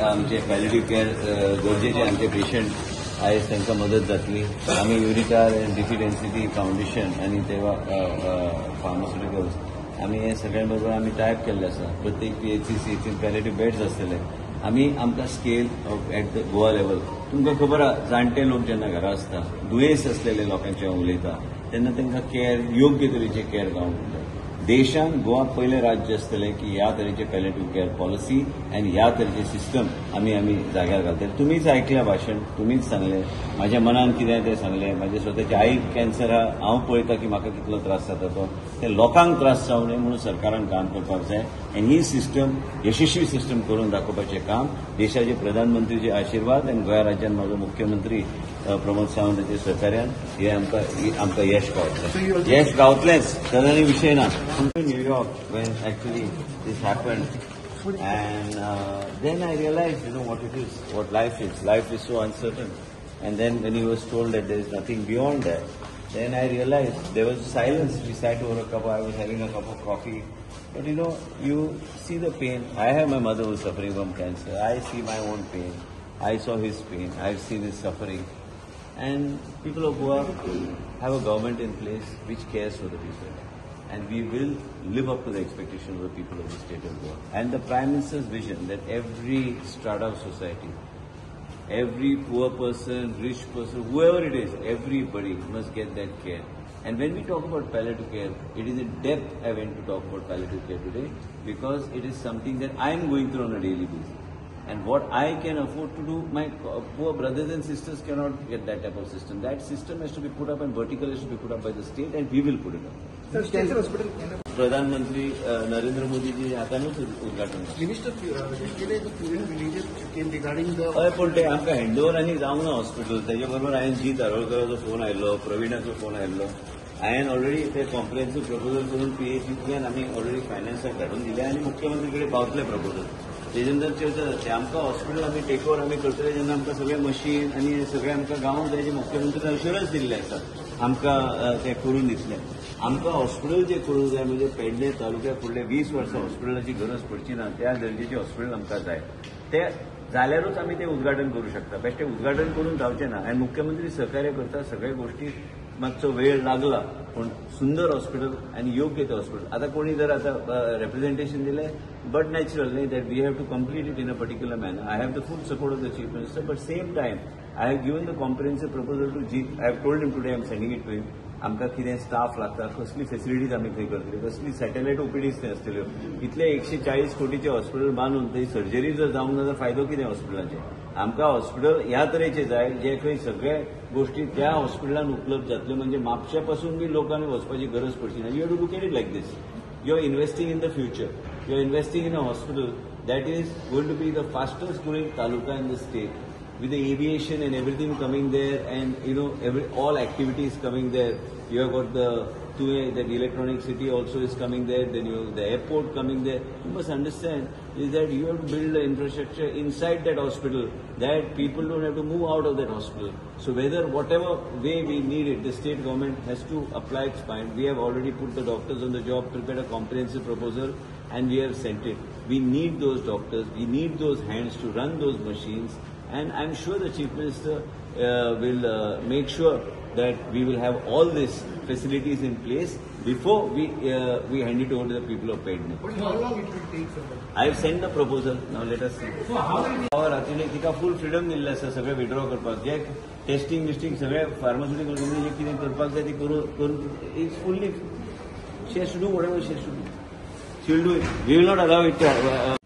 आमचे पॅलिटिव्ह केअर गरजेचे आमचे पेशंट आयज तांकां मदत जातली. आमी युनिटार एंड डिफी डेन्सिटी फाउंडेशन आनी तेव्हा फार्मास्युटिकल्स आमी हे सगळ्यां बरोबर आमी टायप केल्ले आसा. प्रत्येक PHC पॅलिटिव्ह बेड्स आसतले. आमकां scale at the Goa level तुमकां खबर आहा जाणटे लोक जेन्ना घरा आसता दुयेंस असलेले लोकांचे उलयता तेन्ना तांकां केअर योग्य तरेचे केअर गावंक जाय. देशान गोवा पयलें राज्य आसतलें की ह्या तरेचे पॅलिटिव्ह केअर पॉलिसी आनी ह्या तरेचे सिस्टम आमी जाग्यार घालतले. तुमीच आयकलें भाशण, तुमीच सांगलें, म्हाज्या मनान कितें तें सांगलें. म्हाजे स्वताचे आईक कॅन्सर आहा, हांव पळयतां की म्हाका कितलो त्रास जाता तो. ते लोकांक त्रास जावं नये म्हणून सरकारान काम करपाक जाय आनी ही सिस्टम यशस्वी सिस्टम करून दाखोवपाचें काम देशाचे प्रधानमंत्रीचे आशिर्वाद आनी गोंय राज्यान म्हाजो मुख्यमंत्री प्रमोद सावंताच्या सहकार्यान हे आमकां यश गावतलें. यश गावतलेंच ताजो विशय ना. New York when actually this happened and then I realized what it is, what life is. Life is so uncertain. And then when he was told that there is nothing beyond that, then I realized there was silence. We sat over a cup. I was having a cup of coffee. But you see the pain. I have my mother who is suffering from cancer. I see my own pain. I saw his pain. I've seen his suffering. And people of Goa have a government in place which cares for the people. And we will live up to the expectation of the people of the state of Goa. And the Prime Minister's vision that every strata of society, every poor person, rich person, whoever it is, everybody must get that care. And when we talk about palliative care, it is in depth I went to talk about palliative care today because it is something that I am going through on a daily basis. And what I can afford to do, my poor brothers and sisters cannot get that type of system. That system has to be put up and vertical has to be put up by the state and we will put it up. Sir, cancer hospital. प्रधानमंत्री नरेंद्र मोदी जी हातानूच उद्घाटन. Minister, yesterday the Purin villages came regarding the. हय पूण ते आमकां handover आनी जावंक ना hospital. तेजे बरोबर हांवें जी धारोळकराचो फोन आयिल्लो, प्रवीणाचो फोन आयिल्लो. हांवें ऑलरेडी ते कॉम्प्रिहेन्सिव्ह प्रपोजल करून PHCंतल्यान आमी ऑलरेडी फायनान्साक धाडून दिले आनी मुख्यमंत्री कडेन पावतले प्रपोजल. तेजे नंतर चर्चा जातली. आमकां हॉस्पिटल आमी टेक ओव्हर आमी करतले जेन्ना आमकां सगळे मशीन आनी सगळें आमकां गांवांत जाय मुख्यमंत्र्यान अश्युरन्स दिल्ले आसा आमकां ते करून दितले. आमकां हॉस्पिटल जे करूंक जाय म्हणजे पेडणे तालुक्याक फुडले 20 वर्सां हॉस्पिटलाची गरज पडची ना त्या दर्जेचे हॉस्पिटल आमकां जाय. ते जाल्यारूच आमी ते उद्घाटन करूं शकता. बेश्टें उद्घाटन करून जावचें ना. आनी मुख्यमंत्री सहकार्य करता. सगळे गोष्टी मातसो वेळ लागला पूण सुंदर हॉस्पिटल आनी योग्य ते हॉस्पिटल. आतां कोणी जर आतां रिप्रेझेंटेशन दिलें बट नॅचरल न्ही that we have to complete it in a particular manner. I have the full support of the chief minister but same time I have given the comprehensive proposal to जी. I have told him today I am sending it to him. आमकां कितें staff लागता, कसली facilities आमी थंय करतले, कसली satellite OPTs थंय आसतल्यो. इतले 140 कोटीचे हॉस्पिटल बांदून थंय सर्जरी जर जावंक ना जाल्यार फायदो कितें हॉस्पिटलाचे. आमकां हॉस्पिटल ह्या तरेचे जाय जे खंय सगळे गोष्टी त्या हॉस्पिटलान उपलब्ध जातल्यो म्हणजे म्हापशा पासून बी लोकांनी वचपाची गरज पडची ना. You have to look at it like this. You are investing in the future. You are investing in a hospital that is going to be the fastest growing taluka in the state with the aviation and everything coming there and all activities coming there. You have got that electronic city also is coming there, then you have the airport coming there. You must understand is that you have to build the infrastructure inside that hospital that people don't have to move out of that hospital. So whatever way we need it, the state government has to apply its mind. We have already put the doctors on the job, prepared a comprehensive proposal and we have sent it. We need those doctors, we need those hands to run those machines, and I'm sure the Chief Minister will make sure that we will have all these facilities in place before we hand it over to the people of Pedne. But how long it will take, sir? I have sent the proposal. Now let us see. So how will रातीने तिका full freedom दिल्लें आसा सगळे withdraw करपाक. जे testing सगळे pharmaceutical company जे कितें करपाक जाय ती करून it's fully she has to do whatever she has to do. She will do it. We will not allow it